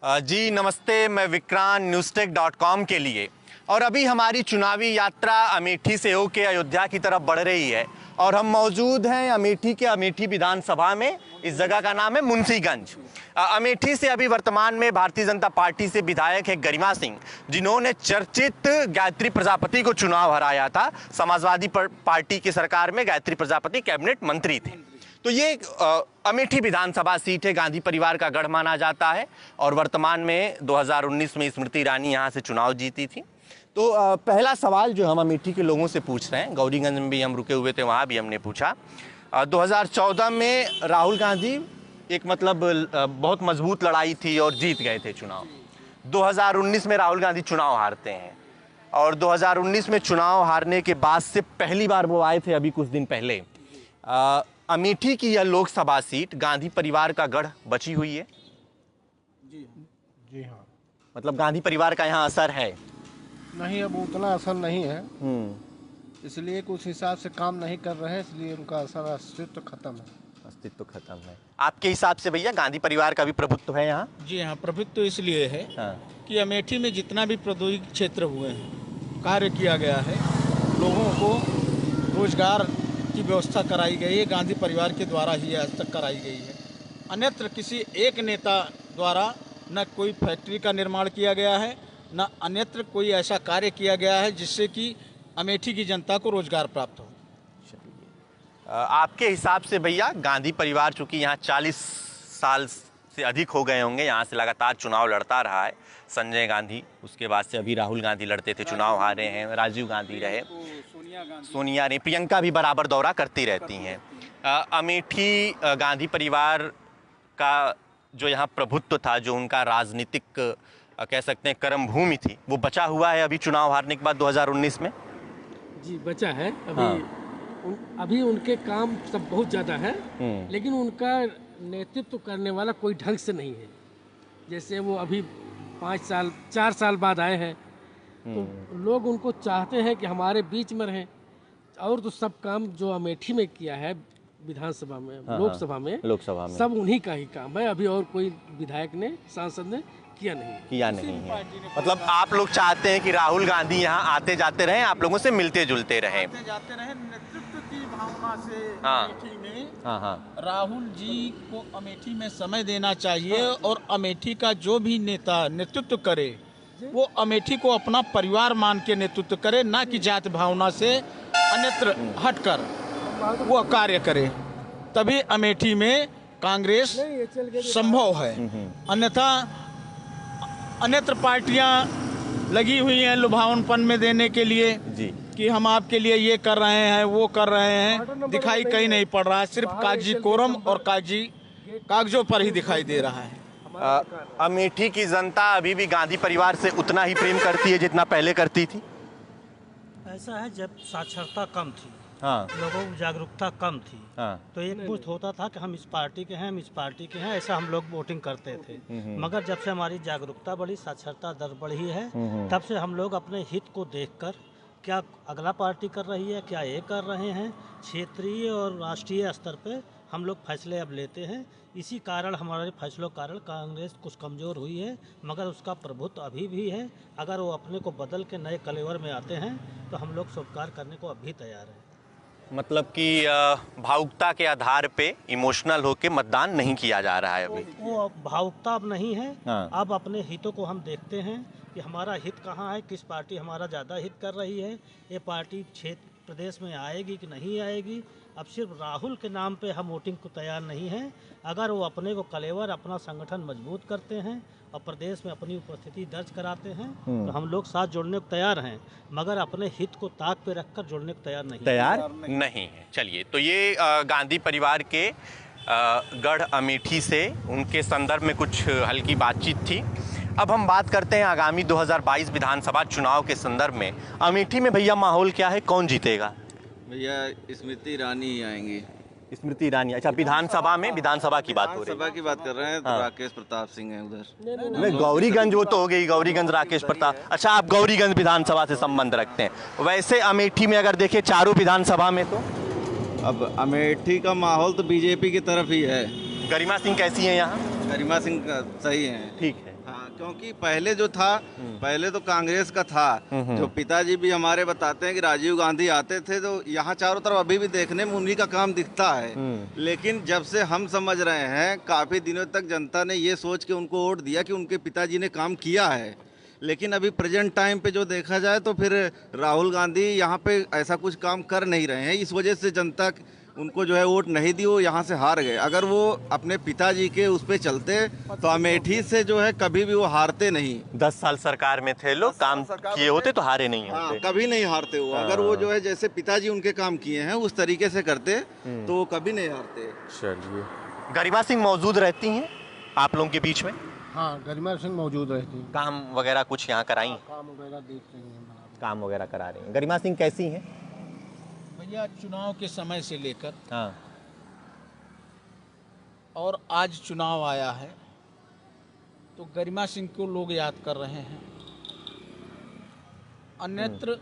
जी नमस्ते, मैं विक्रांत newstech.com के लिए। और अभी हमारी चुनावी यात्रा अमेठी से होकर अयोध्या की तरफ बढ़ रही है और हम मौजूद हैं अमेठी के अमेठी विधानसभा में। इस जगह का नाम है मुंशीगंज। अमेठी से अभी वर्तमान में भारतीय जनता पार्टी से विधायक है गरिमा सिंह, जिन्होंने चर्चित गायत्री प्रजापति को चुनाव हराया था। समाजवादी पार्टी की सरकार में गायत्री प्रजापति कैबिनेट मंत्री थे। तो ये अमेठी विधानसभा सीट है, गांधी परिवार का गढ़ माना जाता है और वर्तमान में 2019 में स्मृति ईरानी यहाँ से चुनाव जीती थी। तो पहला सवाल जो हम अमेठी के लोगों से पूछ रहे हैं, गौरीगंज में भी हम रुके हुए थे, वहाँ भी हमने पूछा। 2014 में राहुल गांधी एक बहुत मजबूत लड़ाई थी और जीत गए थे चुनाव। 2019 में राहुल गांधी चुनाव हारते हैं और 2019 में चुनाव हारने के बाद से पहली बार वो आए थे अभी कुछ दिन पहले। अमेठी की यह लोकसभा सीट गांधी परिवार का गढ़ बची हुई है। जी हाँ, मतलब गांधी परिवार का यहाँ असर है? नहीं, अब उतना असर नहीं है, इसलिए कुछ हिसाब से काम नहीं कर रहे हैं, इसलिए उनका असर अस्तित्व खत्म है। अस्तित्व खत्म है आपके हिसाब से भैया? गांधी परिवार का भी प्रभुत्व है यहाँ? जी हाँ, प्रभुत्व इसलिए है कि अमेठी में जितना भी प्रौद्योगिक क्षेत्र हुए हैं, कार्य किया गया है, लोगों को रोजगार की व्यवस्था कराई गई है, गांधी परिवार के द्वारा ही आज तक कराई गई है। अन्यत्र किसी एक नेता द्वारा न कोई फैक्ट्री का निर्माण किया गया है, न अन्यत्र कोई ऐसा कार्य किया गया है जिससे कि अमेठी की जनता को रोजगार प्राप्त हो। आपके हिसाब से भैया गांधी परिवार चूंकि यहाँ 40 साल से अधिक हो गए होंगे, यहाँ से लगातार चुनाव लड़ता रहा है। संजय गांधी, उसके बाद से अभी राहुल गांधी लड़ते थे, चुनाव हारे हैं। राजीव गांधी रहे, सोनिया ने, प्रियंका भी बराबर दौरा करती रहती हैं। अमेठी गांधी परिवार का जो यहाँ प्रभुत्व था, जो उनका राजनीतिक कह सकते हैं कर्म भूमि थी, वो बचा हुआ है अभी चुनाव हारने के बाद 2019 में? जी बचा है अभी उनके काम सब बहुत ज़्यादा है, लेकिन उनका नेतृत्व करने वाला कोई ढंग से नहीं है। जैसे वो अभी 4 साल बाद आए हैं, तो लोग उनको चाहते हैं कि हमारे बीच में रहें। और तो सब काम जो अमेठी में किया है विधानसभा में, लोकसभा में सब उन्हीं का ही काम है। अभी और कोई विधायक ने, सांसद ने किया नहीं है। मतलब आप लोग चाहते हैं कि राहुल गांधी यहाँ आते जाते रहें, आप लोगों से मिलते जुलते रहें, आते जाते रहें, नेतृत्व की भावना से। अमेठी में राहुल जी को अमेठी में समय देना चाहिए और अमेठी का जो भी नेता नेतृत्व करे वो अमेठी को अपना परिवार मान के नेतृत्व करे, ना कि जात भावना से अन्यत्र हटकर वो कार्य करे। तभी अमेठी में कांग्रेस संभव है। अन्यथा अन्यत्र पार्टियां लगी हुई हैं लुभावनपन में देने के लिए कि हम आपके लिए ये कर रहे हैं, वो कर रहे हैं, दिखाई कहीं नहीं पड़ रहा है। सिर्फ कागजी कोरम और कागजों पर ही दिखाई दे रहा है। अमेठी की जनता अभी भी गांधी परिवार से उतना ही प्रेम करती है जितना पहले करती थी? ऐसा है, जब साक्षरता कम थी, लोगों की जागरूकता कम थी, तो एक बुथ होता था कि हम इस पार्टी के हैं, हम इस पार्टी के हैं, ऐसा हम लोग वोटिंग करते थे। मगर जब से हमारी जागरूकता बढ़ी, साक्षरता दर बढ़ी है, तब से हम लोग अपने हित को देखकर क्या अगला पार्टी कर रही है, क्या ये कर रहे हैं, क्षेत्रीय और राष्ट्रीय स्तर पे हम लोग फैसले अब लेते हैं। इसी कारण हमारे फैसलों के कारण कांग्रेस कुछ कमज़ोर हुई है, मगर उसका प्रभुत्व अभी भी है। अगर वो अपने को बदल के नए कलेवर में आते हैं तो हम लोग स्वीकार करने को अभी तैयार हैं। मतलब कि भावुकता के आधार पे इमोशनल होके मतदान नहीं किया जा रहा है अभी? वो भावुकता अब नहीं है। अब अपने हितों को हम देखते हैं कि हमारा हित कहाँ है, किस पार्टी हमारा ज़्यादा हित कर रही है, ये पार्टी क्षेत्र प्रदेश में आएगी कि नहीं आएगी। अब सिर्फ राहुल के नाम पे हम वोटिंग को तैयार नहीं हैं। अगर वो अपने को कलेवर, अपना संगठन मजबूत करते हैं और प्रदेश में अपनी उपस्थिति दर्ज कराते हैं तो हम लोग साथ जुड़ने को तैयार हैं, मगर अपने हित को ताक पे रखकर जुड़ने को तैयार नहीं है। चलिए, तो ये गांधी परिवार के गढ़ अमेठी से उनके संदर्भ में कुछ हल्की बातचीत थी। अब हम बात करते हैं आगामी 2022 विधानसभा चुनाव के संदर्भ में। अमेठी में भैया माहौल क्या है, कौन जीतेगा? भैया स्मृति ईरानी ही आएंगी। स्मृति ईरानी? अच्छा, विधानसभा में, विधानसभा की बात हो रही है। सभा की बात कर रहे हैं तो राकेश प्रताप सिंह है उधर। नहीं, गौरीगंज वो तो हो गई, गौरीगंज राकेश प्रताप। अच्छा, आप गौरीगंज विधानसभा से संबंध रखते हैं। वैसे अमेठी में अगर देखें चारों विधानसभा में, तो अब अमेठी का माहौल तो बीजेपी की तरफ ही है। गरिमा सिंह कैसी हैं यहाँ? गरिमा सिंह का सही है। ठीक है। हाँ, क्योंकि पहले जो था, पहले तो कांग्रेस का था। जो पिताजी भी हमारे बताते हैं कि राजीव गांधी आते थे तो यहाँ चारों तरफ अभी भी देखने में उन्हीं का काम दिखता है। लेकिन जब से हम समझ रहे हैं, काफी दिनों तक जनता ने ये सोच के उनको वोट दिया कि उनके पिताजी ने काम किया है। लेकिन अभी प्रेजेंट टाइम पे जो देखा जाए तो फिर राहुल गांधी यहाँ पे ऐसा कुछ काम कर नहीं रहे हैं। इस वजह से जनता उनको जो है वोट नहीं दी, वो यहाँ से हार गए। अगर वो अपने पिताजी के उस पे चलते तो अमेठी से जो है कभी भी वो हारते नहीं। 10 साल सरकार में थे लोग, काम किए होते तो हारे नहीं हाँ, होते। कभी नहीं हारते वो। अगर वो जो है जैसे पिताजी उनके काम किए हैं उस तरीके से करते तो वो कभी नहीं हारते। चलिए, गरिमा सिंह मौजूद रहती हैं आप लोगों के बीच में? हाँ, गरिमा सिंह मौजूद रहती हैं। काम वगैरह कुछ यहाँ कराई? काम वगैरह देख रही हैं, काम वगैरह करा रही हैं। गरिमा सिंह कैसी हैं? भैया चुनाव के समय से लेकर हाँ, और आज चुनाव आया है तो गरिमा सिंह को लोग याद कर रहे हैं। अन्यत्र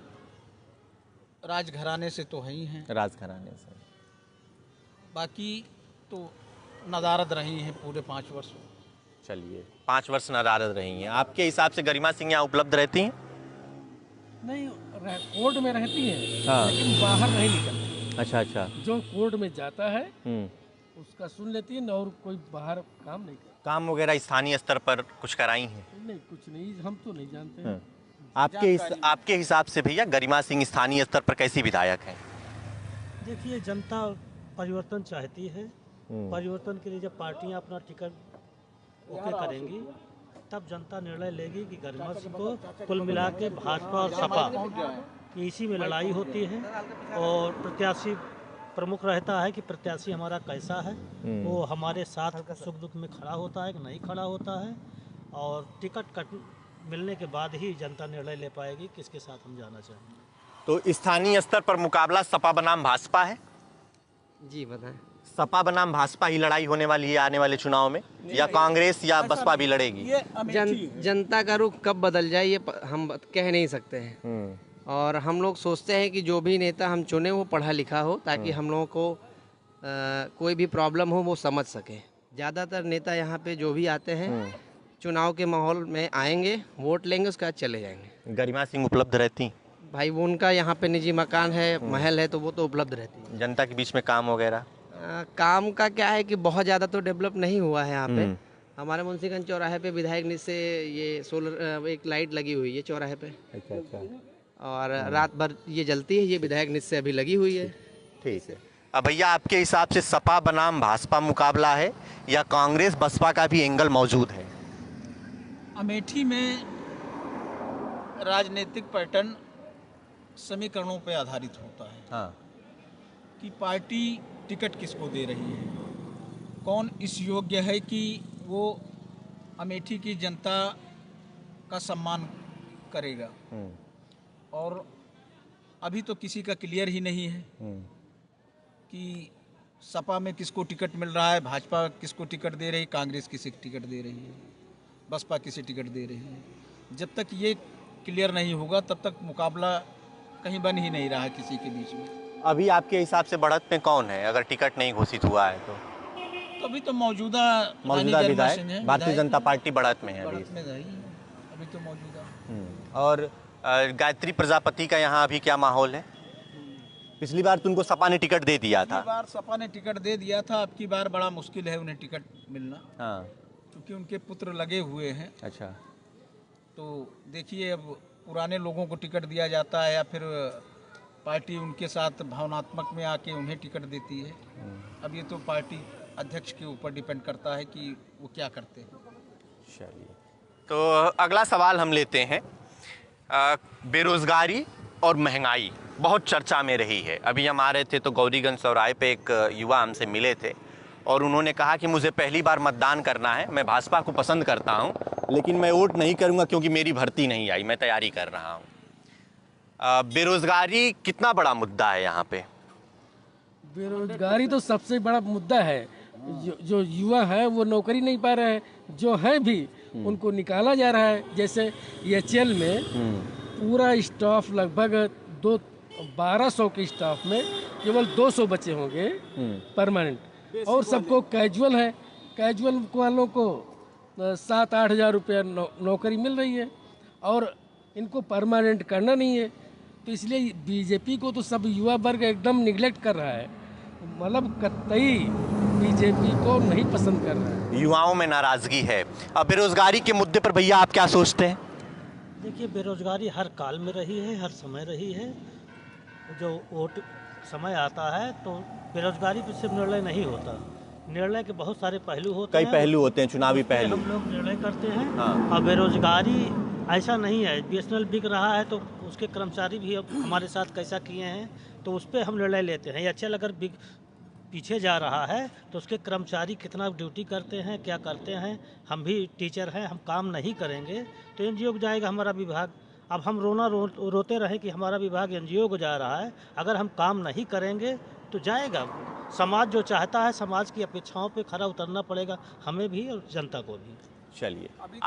राजघराने से तो है ही हैं, राजघराने से। बाकी तो नदारद रही हैं पूरे 5 वर्ष। चलिए, 5 वर्ष नदारद रही हैं। आपके हिसाब से गरिमा सिंह यहाँ उपलब्ध रहती हैं? नहीं, कोर्ट में रहती है हाँ। लेकिन बाहर नहीं निकलती। अच्छा अच्छा। जो कोर्ट में जाता है उसका सुन लेती है और कोई बाहर काम नहीं करता। काम वगैरह स्थानीय स्तर पर कुछ कराई हैं? नहीं, कुछ नहीं, हम तो नहीं जानते हैं। आपके हिसाब से भैया गरिमा सिंह स्थानीय स्तर पर कैसी विधायक हैं? देखिए, जनता परिवर्तन चाहती है। परिवर्तन के लिए जब पार्टियां अपना टिकट ओके करेंगी तब जनता निर्णय लेगी कि गरिमा सिंह को कुल मिला के भाजपा और सपा की इसी में लड़ाई होती है। और प्रत्याशी प्रमुख रहता है कि प्रत्याशी हमारा कैसा है, वो हमारे साथ सुख दुख में खड़ा होता है कि नहीं खड़ा होता है। और टिकट मिलने के बाद ही जनता निर्णय ले पाएगी किसके साथ हम जाना चाहेंगे। तो स्थानीय स्तर पर मुकाबला सपा बनाम भाजपा है? जी बताएं। सपा बनाम भाजपा ही लड़ाई होने वाली है आने वाले चुनाव में, या कांग्रेस या बसपा भी लड़ेगी? जनता का रुख कब बदल जाए ये हम कह नहीं सकते हैं। और हम लोग सोचते हैं कि जो भी नेता हम चुने वो पढ़ा लिखा हो, ताकि हम लोगों को कोई भी प्रॉब्लम हो वो समझ सके। ज़्यादातर नेता यहाँ पे जो भी आते हैं चुनाव के माहौल में आएंगे, वोट लेंगे, उसके बाद चले जाएंगे। गरिमा सिंह उपलब्ध रहती? भाई वो उनका यहाँ पे निजी मकान है, महल है, तो वो तो उपलब्ध रहती है। जनता के बीच में काम वगैरह? काम का क्या है कि बहुत ज़्यादा तो डेवलप नहीं हुआ है यहाँ पे। हमारे मुंशीगंज चौराहे पे विधायक निधि से ये सोलर एक लाइट लगी हुई है चौराहे पे। अच्छा अच्छा। और रात भर ये जलती है, ये विधायक निधि से अभी लगी हुई है। ठीक है। अब भैया आपके हिसाब से सपा बनाम भाजपा मुकाबला है या कांग्रेस बसपा का भी एंगल मौजूद है? अमेठी में राजनीतिक पैटर्न समीकरणों पर आधारित होता है। हाँ। कि पार्टी टिकट किसको दे रही है, कौन इस योग्य है कि वो अमेठी की जनता का सम्मान करेगा। और अभी तो किसी का क्लियर ही नहीं है कि सपा में किसको टिकट मिल रहा है, भाजपा किसको टिकट दे रही है, कांग्रेस किसे टिकट दे रही है, बसपा किसे टिकट दे रही है। जब तक ये क्लियर नहीं होगा तब तक मुकाबला कहीं बन ही नहीं रहा किसी के बीच में। अभी आपके हिसाब से बढ़त में कौन है अगर टिकट नहीं घोषित हुआ है तो? अभी तो मौजूदा विधायक भारतीय जनता पार्टी बढ़त में है अभी तो मौजूदा। और गायत्री प्रजापति का यहाँ अभी क्या माहौल है? पिछली बार तुमको सपा ने टिकट दे दिया था। पिछली बार सपा ने टिकट दे दिया था, अब की बार बड़ा मुश्किल है उन्हें टिकट मिलना। हाँ। क्योंकि उनके पुत्र लगे हुए हैं। अच्छा। तो देखिए, अब पुराने लोगों को टिकट दिया जाता है या फिर पार्टी उनके साथ भावनात्मक में आके उन्हें टिकट देती है। अब ये तो पार्टी अध्यक्ष के ऊपर डिपेंड करता है कि वो क्या करते हैं। चलिए, तो अगला सवाल हम लेते हैं। बेरोजगारी और महंगाई बहुत चर्चा में रही है। अभी हम आ रहे थे तो गौरीगंज चौराहे पे एक युवा हमसे मिले थे और उन्होंने कहा कि मुझे पहली बार मतदान करना है, मैं भाजपा को पसंद करता हूं, लेकिन मैं वोट नहीं करूंगा क्योंकि मेरी भर्ती नहीं आई, मैं तैयारी कर रहा हूं। बेरोजगारी कितना बड़ा मुद्दा है यहाँ पे? बेरोजगारी तो सबसे बड़ा मुद्दा है। जो युवा है वो नौकरी नहीं पा रहे हैं, जो है भी उनको निकाला जा रहा है। जैसे EHL में पूरा स्टाफ लगभग 1200 के स्टाफ में केवल 200 बच्चे होंगे परमानेंट, और सबको कैजुअल है। कैजुअल वालों को 7-8 हज़ार रुपया नौकरी मिल रही है और इनको परमानेंट करना नहीं है। तो इसलिए बीजेपी को तो सब युवा वर्ग एकदम निगलेक्ट कर रहा है, मतलब कतई बीजेपी को नहीं पसंद कर रहा है। युवाओं में नाराजगी है। अब बेरोजगारी के मुद्दे पर भैया आप क्या सोचते हैं? देखिए, बेरोजगारी हर काल में रही है, हर समय रही है। जो वोट समय आता है तो बेरोजगारी पर सिर्फ निर्णय नहीं होता, निर्णय के बहुत सारे पहलू होते हैं, कई पहलू होते हैं, चुनावी पहलू हम लोग निर्णय करते हैं। हाँ। और बेरोजगारी ऐसा नहीं है, बीएसएनएल बिक रहा है तो उसके कर्मचारी भी अब हमारे साथ कैसा किए हैं तो उस पर हम निर्णय लेते हैं। एचएल अगर पीछे जा रहा है तो उसके कर्मचारी कितना ड्यूटी करते हैं, क्या करते हैं। हम भी टीचर हैं, हम काम नहीं करेंगे तो एनजीओ को जाएगा हमारा विभाग। अब हम रोते रहे कि हमारा विभाग एनजीओ को जा रहा है, अगर हम काम नहीं करेंगे तो जाएगा। समाज जो चाहता है, समाज की अपेक्षाओं पे खरा उतरना पड़ेगा हमें भी और जनता को भी। चलिए अभी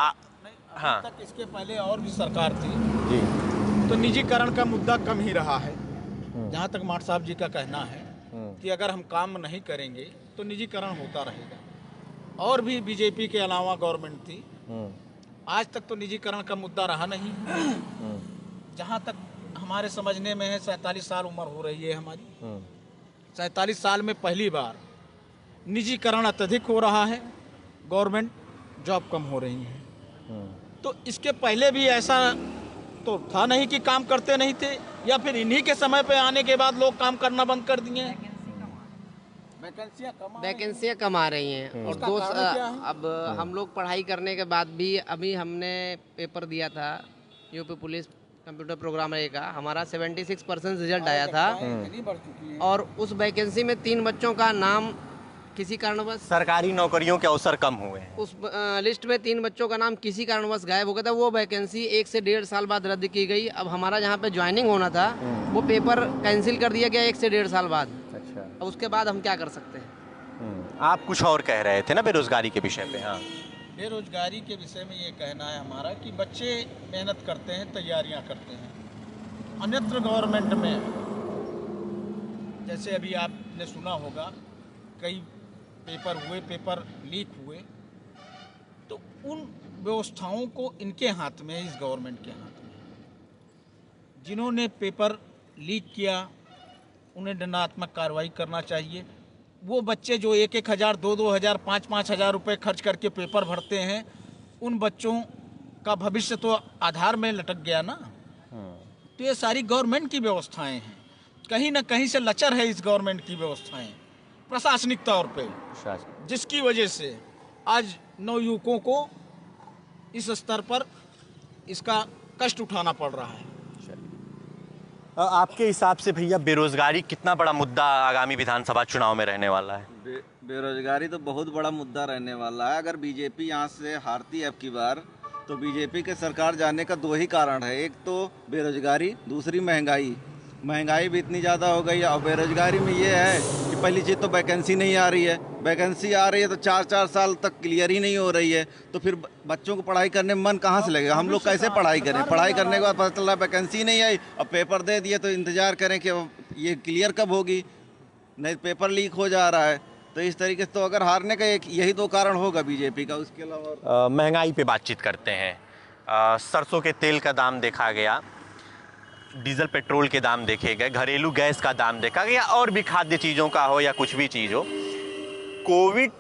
हाँ तक इसके पहले और भी सरकार थी जी, तो निजीकरण का मुद्दा कम ही रहा है। जहाँ तक माट साहब जी का कहना है कि अगर हम काम नहीं करेंगे तो निजीकरण होता रहेगा। और भी बीजेपी के अलावा गवर्नमेंट थी, आज तक तो निजीकरण का मुद्दा रहा नहीं। जहाँ तक हमारे समझने में है, 47 साल उम्र हो रही है हमारी, 47 साल में पहली बार निजीकरण अत्यधिक हो रहा है, गवर्नमेंट जॉब कम हो रही है। तो इसके पहले भी ऐसा तो था नहीं कि काम करते नहीं थे, या फिर इन्हीं के समय पे आने के बाद लोग काम करना बंद कर दिए हैं। वैकेंसियाँ कम आ रही हैं। और अब हम लोग पढ़ाई करने के बाद भी, अभी हमने पेपर दिया था यूपी पुलिस कंप्यूटर प्रोग्रामर का, हमारा 76% रिजल्ट आया था और उस वैकेंसी में 3 बच्चों का नाम किसी कारणवश, सरकारी नौकरियों के अवसर कम हुए हैं। उस लिस्ट में 3 बच्चों का नाम किसी कारणवश गायब हो गया था। वो वैकेंसी 1 से 1.5 साल बाद रद्द की गई। अब हमारा जहाँ पे ज्वाइनिंग होना था वो पेपर कैंसिल कर दिया गया 1 से 1.5 साल बाद। अच्छा, अब उसके बाद हम क्या कर सकते हैं? आप कुछ और कह रहे थे ना बेरोजगारी के विषय पे? हाँ, बेरोजगारी के विषय में ये कहना है हमारा कि बच्चे मेहनत करते हैं, तैयारियां करते हैं। अन्यत्र गवर्नमेंट में जैसे अभी आपने सुना होगा कई पेपर लीक हुए, तो उन व्यवस्थाओं को इनके हाथ में है, इस गवर्नमेंट के हाथ में। जिन्होंने पेपर लीक किया उन्हें दंडात्मक कार्रवाई करना चाहिए। वो बच्चे जो 1-1 हज़ार, 2-2 हज़ार, 5-5 हज़ार रुपये खर्च करके पेपर भरते हैं, उन बच्चों का भविष्य तो आधार में लटक गया ना। तो ये सारी गवर्नमेंट की व्यवस्थाएं हैं, कहीं ना कहीं से लचर है इस गवर्नमेंट की व्यवस्थाएं प्रशासनिक तौर पे, जिसकी वजह से आज नवयुवकों को इस स्तर पर इसका कष्ट उठाना पड़ रहा है। आपके हिसाब से भैया बेरोजगारी कितना बड़ा मुद्दा आगामी विधानसभा चुनाव में रहने वाला है? बेरोजगारी तो बहुत बड़ा मुद्दा रहने वाला है। अगर बीजेपी यहाँ से हारती है अब की बार, तो बीजेपी के सरकार जाने का 2 ही कारण है। एक तो बेरोजगारी, दूसरी महंगाई भी इतनी ज़्यादा हो गई है। और बेरोजगारी में ये है कि पहली चीज़ तो वैकेंसी नहीं आ रही है। वैकेंसी आ रही है तो 4-4 साल तक क्लियर ही नहीं हो रही है, तो फिर बच्चों को पढ़ाई करने में मन कहाँ से लगेगा? हम लोग कैसे पढ़ाई करें? पढ़ाई करने के बाद पता चल रहा है वैकेंसी नहीं आई, अब पेपर दे दिए तो इंतज़ार करें कि ये क्लियर कब होगी, नहीं पेपर लीक हो जा रहा है। तो इस तरीके से तो अगर हारने का यही 2 कारण होगा बीजेपी का। उसके अलावा महंगाई पे बातचीत करते हैं। सरसों के तेल का दाम देखा गया, डीजल पेट्रोल के दाम देखे गए, घरेलू गैस का दाम देखा गया, और भी खाद्य चीज़ों का हो या कुछ भी चीज़ हो। कोविड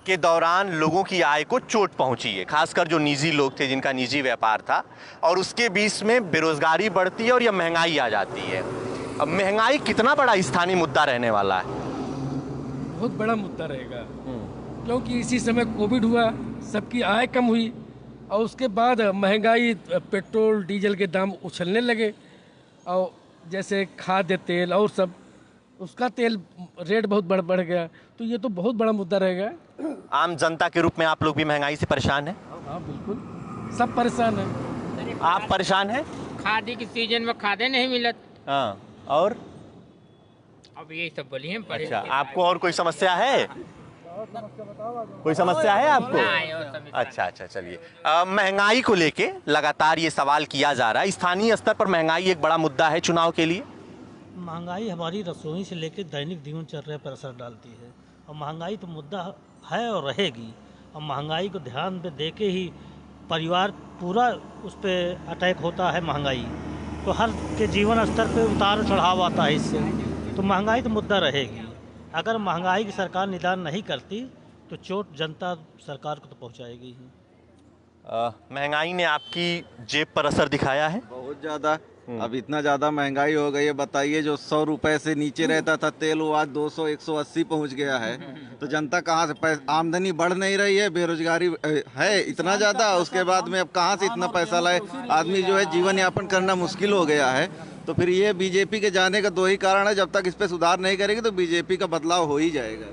के दौरान लोगों की आय को चोट पहुंची है, खासकर जो निजी लोग थे, जिनका निजी व्यापार था, और उसके बीच में बेरोजगारी बढ़ती है और यह महंगाई आ जाती है। अब महंगाई कितना बड़ा स्थानीय मुद्दा रहने वाला है? बहुत बड़ा मुद्दा रहेगा, क्योंकि इसी समय कोविड हुआ, सबकी आय कम हुई और उसके बाद महंगाई, पेट्रोल डीजल के दाम उछलने लगे, और जैसे खाद्य तेल और सब, उसका तेल रेट बहुत बढ़ गया। तो ये तो बहुत बड़ा मुद्दा रहेगा। आम जनता के रूप में आप लोग भी महंगाई से परेशान हैं? हाँ बिल्कुल, सब परेशान हैं। आप परेशान हैं? खादी की सीजन में खादे नहीं मिलत। हाँ, और अब यही सब बोलिए। अच्छा, आपको और कोई समस्या है? कोई समस्या है आपको? अच्छा, चलिए। महंगाई को लेके लगातार ये सवाल किया जा रहा है, स्थानीय स्तर पर महंगाई एक बड़ा मुद्दा है चुनाव के लिए। महंगाई हमारी रसोई से लेकर दैनिक दिनचर्या पर असर डालती है, और महंगाई तो मुद्दा है और रहेगी। और महंगाई को ध्यान पे दे के ही परिवार पूरा उस पर अटैक होता है। महंगाई तो हर के जीवन स्तर पे उतार चढ़ाव आता है इससे, तो महंगाई तो मुद्दा रहेगी। अगर महंगाई की सरकार निदान नहीं करती तो चोट जनता सरकार को तो पहुंचाएगी ही। महंगाई ने आपकी जेब पर असर दिखाया है? बहुत ज़्यादा। अब इतना ज़्यादा महंगाई हो गई है, बताइए। जो 100 रुपए से नीचे रहता था तेल, वो आज 200 180 पहुंच गया है। तो जनता कहाँ से आमदनी बढ़ नहीं रही है, बेरोजगारी है इतना ज़्यादा, उसके बाद में अब कहाँ से इतना पैसा लाए। आदमी जो है जीवन यापन करना मुश्किल हो गया है। तो फिर ये बीजेपी के जाने का दो ही कारण है, जब तक इस पर सुधार नहीं करेगी तो बीजेपी का बदलाव हो ही जाएगा।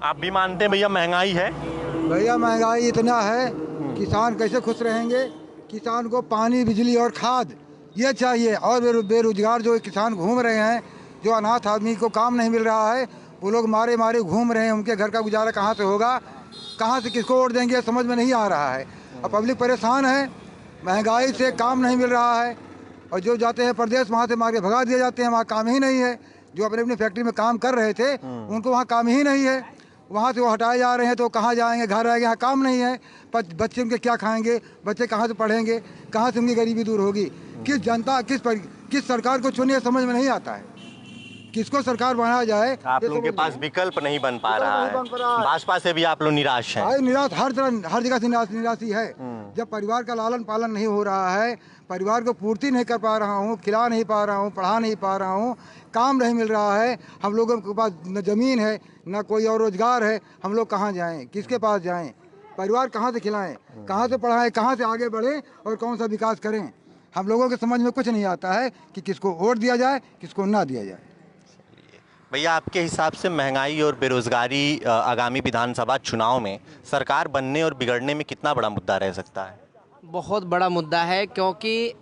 आप भी मानते हैं भैया महंगाई है? भैया महंगाई इतना है, किसान कैसे खुश रहेंगे? किसान को पानी, बिजली और खाद ये चाहिए। और बेरोजगार जो किसान घूम रहे हैं, जो अनाथ आदमी को काम नहीं मिल रहा है, वो लोग मारे मारे घूम रहे हैं। उनके घर का गुजारा कहाँ से होगा? कहाँ से किसको वोट देंगे, समझ में नहीं आ रहा है। अब पब्लिक परेशान है, महंगाई से काम नहीं मिल रहा है। और जो जाते हैं प्रदेश, वहाँ से मार के भगा दिए जाते हैं, वहाँ काम ही नहीं है। जो अपने अपनी फैक्ट्री में काम कर रहे थे उनको वहाँ काम ही नहीं है, वहाँ से वो हटाए जा रहे हैं। तो कहाँ जाएंगे? घर आएंगे, यहाँ काम नहीं है। बच्चे उनके क्या खाएंगे? बच्चे कहाँ से पढ़ेंगे? कहाँ से उनकी गरीबी दूर होगी? किस जनता किस सरकार को चुने, समझ में नहीं आता है। किसको सरकार बनाया जाए? आप लोगों के पास विकल्प नहीं बन पा रहा है। भाजपा से भी आप लोग निराश हैं? निराश, हर जगह से निराशी है। जब परिवार का लालन पालन नहीं हो रहा है, परिवार को पूर्ति नहीं कर पा रहा हूँ, खिला नहीं पा रहा हूँ, पढ़ा नहीं पा रहा हूँ, काम नहीं मिल रहा है, हम लोगों के पास न ज़मीन है न कोई और रोजगार है, हम लोग कहाँ जाएं? किसके पास जाएं? परिवार कहाँ से खिलाएं? कहाँ से पढ़ाएं? कहाँ से आगे बढ़ें और कौन सा विकास करें? हम लोगों के समझ में कुछ नहीं आता है कि किसको वोट दिया जाए, किसको ना दिया जाए। भैया, आपके हिसाब से महंगाई और बेरोजगारी आगामी विधानसभा चुनाव में सरकार बनने और बिगड़ने में कितना बड़ा मुद्दा रह सकता है? बहुत बड़ा मुद्दा है, क्योंकि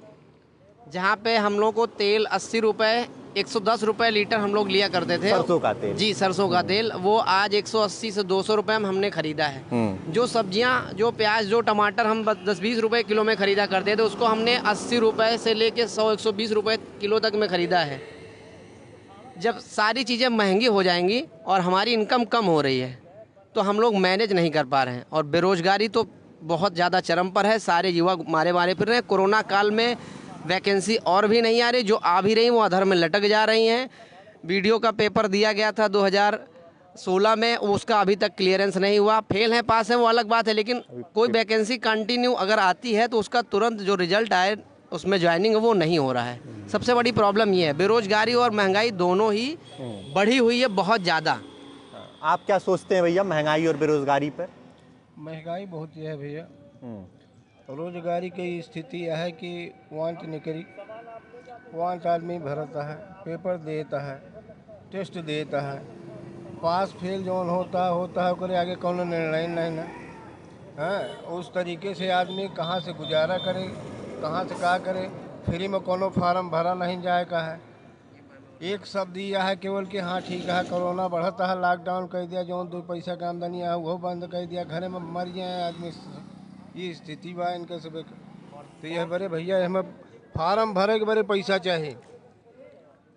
जहाँ पे हम लोग को तेल 80 रुपये 110 रुपये लीटर हम लोग लिया करते थे, सरसों का तेल। जी, सरसों का तेल, वो आज 180 से 200 रुपये में हमने खरीदा है। जो सब्जियां, जो प्याज, जो टमाटर हम 10-20 रुपये किलो में खरीदा करते थे, उसको हमने 80 रुपये से लेके 100-120 रुपये किलो तक में खरीदा है। जब सारी चीज़ें महंगी हो जाएंगी और हमारी इनकम कम हो रही है तो हम लोग मैनेज नहीं कर पा रहे हैं। और बेरोजगारी तो बहुत ज़्यादा चरम पर है, सारे युवा मारे फिर रहे हैं। कोरोना काल में वैकेंसी और भी नहीं आ रही, जो आ भी रही वो अधर में लटक जा रही हैं। वीडियो का पेपर दिया गया था 2016 में, उसका अभी तक क्लियरेंस नहीं हुआ। फेल है, पास है, वो अलग बात है, लेकिन कोई वैकेंसी कंटिन्यू अगर आती है तो उसका तुरंत जो रिजल्ट आए उसमें ज्वाइनिंग वो नहीं हो रहा है। सबसे बड़ी प्रॉब्लम ये है, बेरोजगारी और महंगाई दोनों ही बढ़ी हुई है बहुत ज़्यादा। आप क्या सोचते हैं भैया महंगाई और बेरोजगारी पर? महंगाई बहुत है भैया। रोजगारी की स्थिति यह है कि वांट निकली, वांट आदमी भरता है, पेपर देता है, टेस्ट देता है, पास फेल जौन होता है ओकरे आगे कौनो निर्णय नहीं ना है। उस तरीके से आदमी कहाँ से गुजारा करे, कहाँ से क्या करे। फ्री में कोनो फार्म भरा नहीं जाए का है। एक शब्द यह है केवल कि हाँ ठीक है, कोरोना बढ़ता है, लॉकडाउन कर दिया, जो 2 पैसा का आमदनी है वो बंद कर दिया, घरे में मर जाए आदमी। ये स्थिति बा इनके सब। तो यह बड़े भैया, हमें फार्म भरे के बड़े पैसा चाहिए।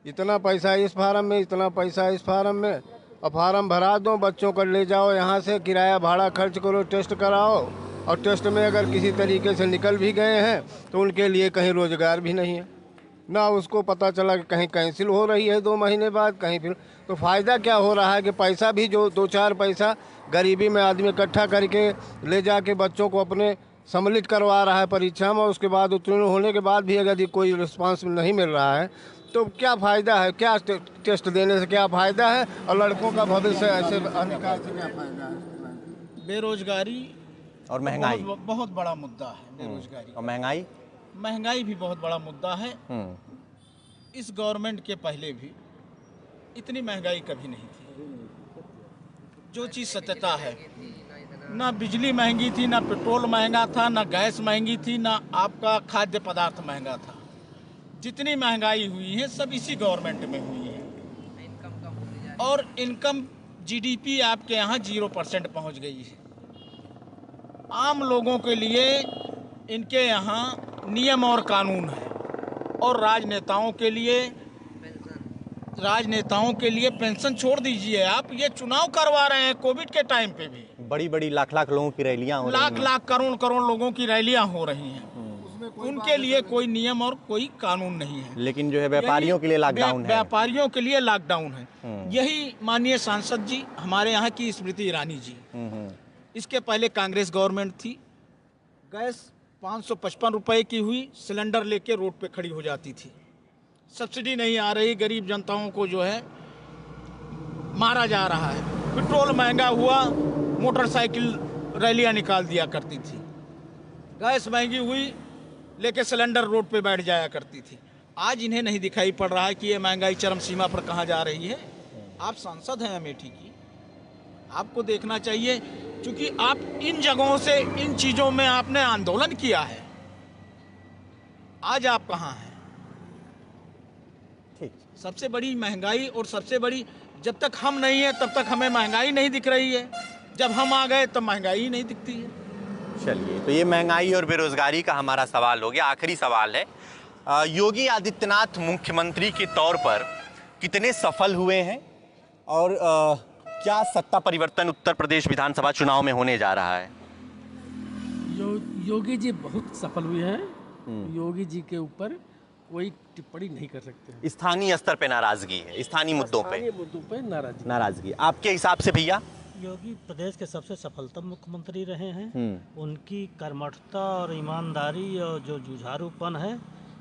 इतना पैसा इस फार्म में, इतना पैसा इस फार्म में, और फार्म भरा दो, बच्चों को ले जाओ यहाँ से, किराया भाड़ा खर्च करो, टेस्ट कराओ, और टेस्ट में अगर किसी तरीके से निकल भी गए हैं तो उनके लिए कहीं रोजगार भी नहीं है ना। उसको पता चला कि कहीं कैंसिल हो रही है 2 महीने बाद, कहीं फिर। तो फ़ायदा क्या हो रहा है कि पैसा भी जो 2-4 पैसा गरीबी में आदमी इकट्ठा करके ले जाके बच्चों को अपने सम्मिलित करवा रहा है परीक्षा में, और उसके बाद उत्तीर्ण होने के बाद भी अगर कोई रिस्पांस नहीं मिल रहा है तो क्या फ़ायदा है? क्या टेस्ट देने से क्या फ़ायदा है? और लड़कों का भविष्य ऐसे अनिकाल से क्या फ़ायदा है? बेरोजगारी और महंगाई बहुत बड़ा मुद्दा है। बेरोजगारी और महंगाई भी बहुत बड़ा मुद्दा है। इस गवर्नमेंट के पहले भी इतनी महंगाई कभी नहीं थी। जो चीज़ सत्यता है, ना बिजली महंगी थी, ना पेट्रोल महंगा था, ना गैस महंगी थी, ना आपका खाद्य पदार्थ महंगा था। जितनी महंगाई हुई है सब इसी गवर्नमेंट में हुई है। और इनकम जीडीपी आपके यहाँ 0% पहुँच गई है। आम लोगों के लिए इनके यहाँ नियम और कानून है, और राजनेताओं के लिए पेंशन छोड़ दीजिए। आप ये चुनाव करवा रहे हैं कोविड के टाइम पे भी, बड़ी बड़ी लाख लाख लोगों की रैलियां हो रही हैं। लाख लाख करोड़ करोड़ लोगों की रैलियां हो रही हैं। उनके लिए कोई नियम और कोई कानून नहीं है, लेकिन जो है व्यापारियों के लिए लॉकडाउन है। व्यापारियों के लिए लॉकडाउन है। यही माननीय सांसद जी, हमारे यहाँ की स्मृति ईरानी जी, इसके पहले कांग्रेस गवर्नमेंट थी, गैस 555 रुपए की हुई, सिलेंडर लेके रोड पे खड़ी हो जाती थी, सब्सिडी नहीं आ रही, गरीब जनताओं को जो है मारा जा रहा है। पेट्रोल महंगा हुआ, मोटरसाइकिल रैलियां निकाल दिया करती थी, गैस महंगी हुई, लेके सिलेंडर रोड पे बैठ जाया करती थी। आज इन्हें नहीं दिखाई पड़ रहा है कि ये महंगाई चरम सीमा पर कहाँ जा रही है। आप सांसद हैं अमेठी की, आपको देखना चाहिए, क्योंकि आप इन जगहों से, इन चीजों में आपने आंदोलन किया है। आज आप कहाँ हैं? ठीक। सबसे बड़ी महंगाई और सबसे बड़ी, जब तक हम नहीं है तब तक हमें महंगाई नहीं दिख रही है, जब हम आ गए तब महंगाई ही नहीं दिखती है। चलिए, तो ये महंगाई और बेरोजगारी का हमारा सवाल हो गया। आखिरी सवाल है, योगी आदित्यनाथ मुख्यमंत्री के तौर पर कितने सफल हुए हैं और क्या सत्ता परिवर्तन उत्तर प्रदेश विधानसभा चुनाव में होने जा रहा है? योगी जी बहुत सफल हुए हैं। योगी जी के ऊपर कोई टिप्पणी नहीं कर सकते। स्थानीय स्तर पे नाराजगी है, स्थानीय मुद्दों पे नाराजगी। आपके हिसाब से भैया? योगी प्रदेश के सबसे सफलतम मुख्यमंत्री रहे हैं। उनकी कर्मठता और ईमानदारी और जो जुझारूपन है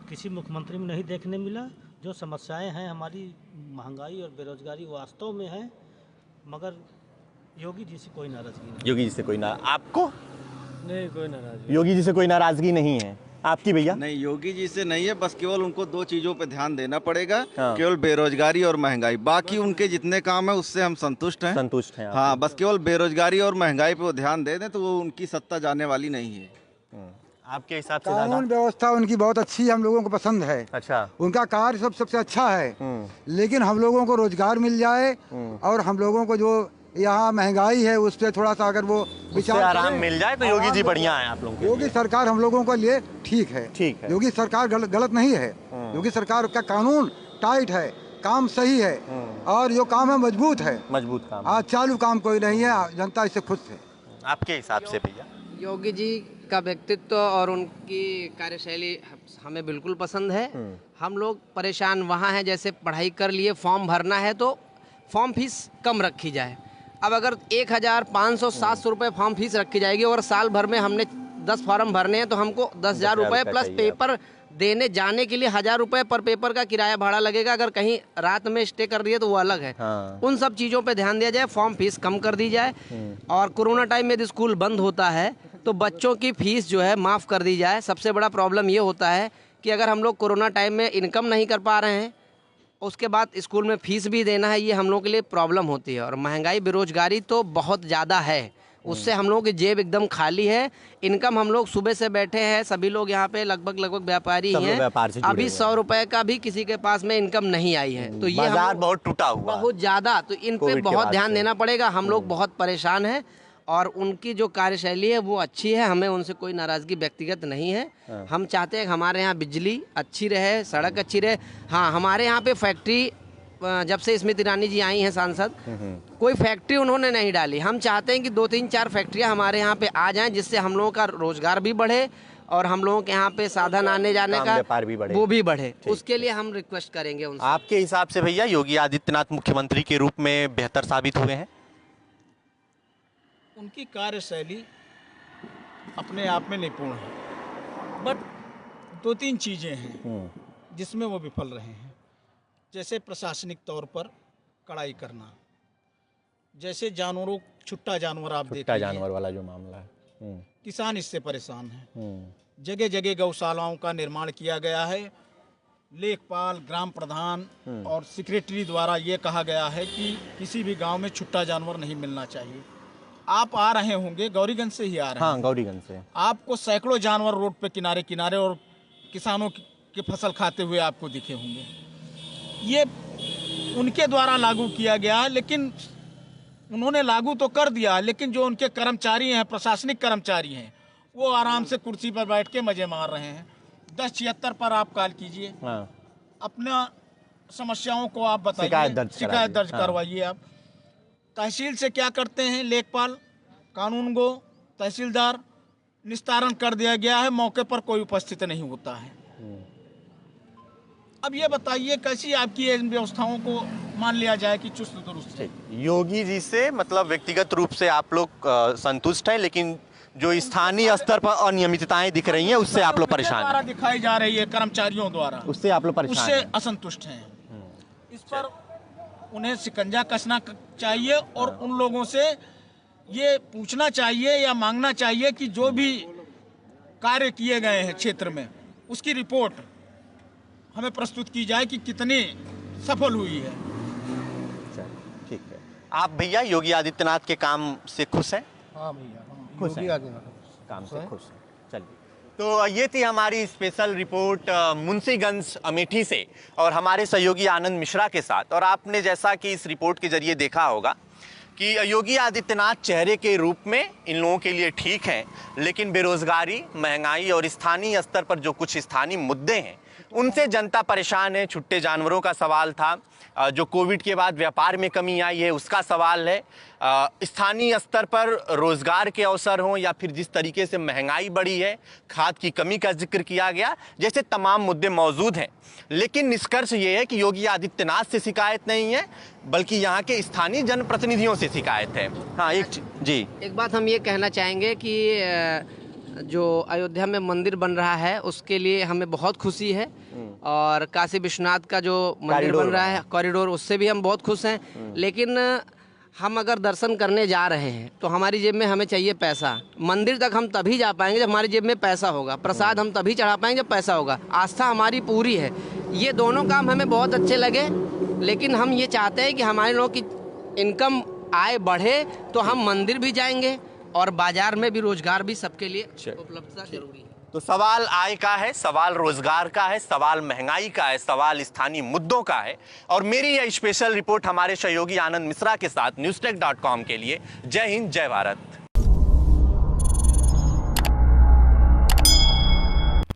किसी मुख्यमंत्री में नहीं देखने मिला। जो समस्याएं हैं हमारी, महंगाई और बेरोजगारी वास्तव में है, मगर योगी जी से कोई नाराजगी नहीं। योगी जी से कोई आपको? नहीं, कोई नाराजगी। योगी जी से कोई नाराजगी नहीं है। आपकी भैया? नहीं, योगी जी से नहीं है, बस केवल उनको दो चीजों पे ध्यान देना पड़ेगा। केवल बेरोजगारी और महंगाई, बाकी उनके जितने काम है उससे हम संतुष्ट हैं। संतुष्ट हैं? हाँ, बस केवल बेरोजगारी और महंगाई पे वो ध्यान दे दें तो वो उनकी सत्ता जाने वाली नहीं है। आपके हिसाब से? कानून व्यवस्था उनकी बहुत अच्छी है, हम लोगों को पसंद है। अच्छा। उनका कार्य सबसे अच्छा है, लेकिन हम लोगों को रोजगार मिल जाए और हम लोगों को जो यहाँ महंगाई है उस पर थोड़ा सा अगर वो विचार आराम मिल जाए तो योगी जी बढ़िया है आप लोगों के लिए। योगी सरकार हम लोगों के लिए ठीक है। ठीक है। योगी सरकार गलत नहीं है। योगी सरकार का कानून टाइट है, काम सही है और जो काम है मजबूत है। मजबूत काम, आज चालू काम कोई नहीं है, जनता इससे खुश है। आपके हिसाब से भैया? योगी जी का व्यक्तित्व और उनकी कार्यशैली हमें बिल्कुल पसंद है। हम लोग परेशान वहाँ हैं, जैसे पढ़ाई कर लिए, फॉर्म भरना है तो फॉर्म फीस कम रखी जाए। अब अगर 1500-700 रुपये फॉर्म फीस रखी जाएगी और साल भर में हमने 10 फॉर्म भरने हैं तो हमको 10,000 रुपये प्लस पेपर देने जाने के लिए 1,000 रुपये पर पेपर का किराया भाड़ा लगेगा। अगर कहीं रात में स्टे कर रही है तो वो अलग है। उन सब चीज़ों पे ध्यान दिया जाए, फॉर्म फीस कम कर दी जाए और कोरोना टाइम में यदि स्कूल बंद होता है तो बच्चों की फीस जो है माफ़ कर दी जाए। सबसे बड़ा प्रॉब्लम ये होता है कि अगर हम लोग कोरोना टाइम में इनकम नहीं कर पा रहे हैं, उसके बाद स्कूल में फीस भी देना है, ये हम लोग के लिए प्रॉब्लम होती है। और महंगाई बेरोजगारी तो बहुत ज़्यादा है, उससे हम लोग की जेब एकदम खाली है। इनकम हम लोग सुबह से बैठे हैं, सभी लोग यहाँ पे लगभग व्यापारी हैं। अभी 100 रुपए का भी किसी के पास में इनकम नहीं आई है, तो ये बाजार बहुत टूटा हुआ, बहुत ज़्यादा। तो इन पे बहुत ध्यान देना पड़ेगा। हम लोग बहुत परेशान हैं और उनकी जो कार्यशैली है वो अच्छी है, हमें उनसे कोई नाराज़गी व्यक्तिगत नहीं है। हम चाहते हैं कि हमारे यहाँ बिजली अच्छी रहे, सड़क अच्छी रहे। हाँ, हमारे यहाँ पे फैक्ट्री, जब से स्मृति ईरानी जी आई हैं सांसद, कोई फैक्ट्री उन्होंने नहीं डाली। हम चाहते हैं कि 2-3-4 फैक्ट्रियाँ हमारे यहाँ पे आ जाएं, जिससे हम लोगों का रोजगार भी बढ़े और हम लोगों के यहाँ पे साधन आने जाने का व्यापार भी बढ़े, वो भी बढ़े। उसके लिए हम रिक्वेस्ट करेंगे उनसे। आपके हिसाब से भैया योगी आदित्यनाथ मुख्यमंत्री के रूप में बेहतर साबित हुए हैं? उनकी कार्यशैली अपने आप में निपुण है, बट 2-3 चीज़ें हैं जिसमें वो विफल रहे हैं। जैसे प्रशासनिक तौर पर कड़ाई करना, जैसे जानवरों, छुट्टा जानवर आप देखिए, छुट्टा जानवर वाला जो मामला है, किसान इससे परेशान हैं। जगह जगह गौशालाओं का निर्माण किया गया है। लेखपाल, ग्राम प्रधान और सेक्रेटरी द्वारा ये कहा गया है कि किसी भी गांव में छुट्टा जानवर नहीं मिलना चाहिए। आप आ रहे होंगे, गौरीगंज से ही आ रहे हैं। हाँ, गौरीगंज से। आपको सैकड़ों जानवर रोड पे किनारे किनारे और किसानों की फसल खाते हुए आपको दिखे होंगे। ये उनके द्वारा लागू किया गया, लेकिन उन्होंने लागू तो कर दिया, लेकिन जो उनके कर्मचारी हैं, प्रशासनिक कर्मचारी हैं, वो आराम से कुर्सी पर बैठ के मजे मार रहे हैं। 1076 पर आप कॉल कीजिए, अपना समस्याओं को आप बताइए, शिकायत दर्ज करवाइए। आप तहसील से क्या करते हैं, लेखपाल कानून गो तहसीलदार निस्तारण कर दिया गया है, मौके पर कोई उपस्थित नहीं होता है। अब ये बताइए कैसी आपकी इन व्यवस्थाओं को मान लिया जाए कि चुस्त दुरुस्त है? योगी जी से मतलब व्यक्तिगत रूप से आप लोग संतुष्ट हैं, लेकिन जो स्थानीय स्तर पर अनियमितताएं दिख रही हैं उससे आप लोग परेशान द्वारा हैं। दिखाई जा रही है कर्मचारियों द्वारा, उससे आप लोग परेशान उससे हैं। असंतुष्ट हैं। इस पर उन्हें शिकंजा कसना चाहिए और उन लोगों से ये पूछना चाहिए या मांगना चाहिए कि जो भी कार्य किए गए हैं क्षेत्र में उसकी रिपोर्ट हमें प्रस्तुत की जाए कि कितनी सफल हुई है। ठीक है। आप भैया योगी आदित्यनाथ के काम से खुश हैं? हाँ भैया, खुश योगी हैं? आदित्यनाथ काम से खुश हैं। चलिए, तो ये थी हमारी स्पेशल रिपोर्ट मुंशीगंज अमेठी से और हमारे सहयोगी आनंद मिश्रा के साथ। और आपने जैसा कि इस रिपोर्ट के जरिए देखा होगा कि योगी आदित्यनाथ चेहरे के रूप में इन लोगों के लिए ठीक हैं, लेकिन बेरोजगारी, महंगाई और स्थानीय स्तर पर जो कुछ स्थानीय मुद्दे हैं उनसे जनता परेशान है। छुट्टे जानवरों का सवाल था, जो कोविड के बाद व्यापार में कमी आई है उसका सवाल है, स्थानीय स्तर पर रोजगार के अवसर हों या फिर जिस तरीके से महंगाई बढ़ी है, खाद की कमी का जिक्र किया गया, जैसे तमाम मुद्दे मौजूद हैं। लेकिन निष्कर्ष ये है कि योगी आदित्यनाथ से शिकायत नहीं है बल्कि यहाँ के स्थानीय जनप्रतिनिधियों से शिकायत है। हाँ, एक बात हम ये कहना चाहेंगे कि जो अयोध्या में मंदिर बन रहा है उसके लिए हमें बहुत खुशी है, और काशी विश्वनाथ का जो मंदिर बन रहा है कॉरिडोर, उससे भी हम बहुत खुश हैं। लेकिन हम अगर दर्शन करने जा रहे हैं तो हमारी जेब में हमें चाहिए पैसा। मंदिर तक हम तभी जा पाएंगे जब हमारी जेब में पैसा होगा, प्रसाद हम तभी चढ़ा पाएंगे जब पैसा होगा। आस्था हमारी पूरी है। ये दोनों काम हमें बहुत अच्छे लगे, लेकिन हम ये चाहते हैं कि हमारे लोगों की इनकम आय बढ़े तो हम मंदिर भी जाएंगे और बाजार में भी रोजगार भी सबके लिए उपलब्धता जरूरी है। तो सवाल आय का है, सवाल रोजगार का है, सवाल महंगाई का है, सवाल स्थानीय मुद्दों का है। और मेरी यह स्पेशल रिपोर्ट हमारे सहयोगी आनंद मिश्रा के साथ newstech.com के लिए। जय हिंद, जय भारत।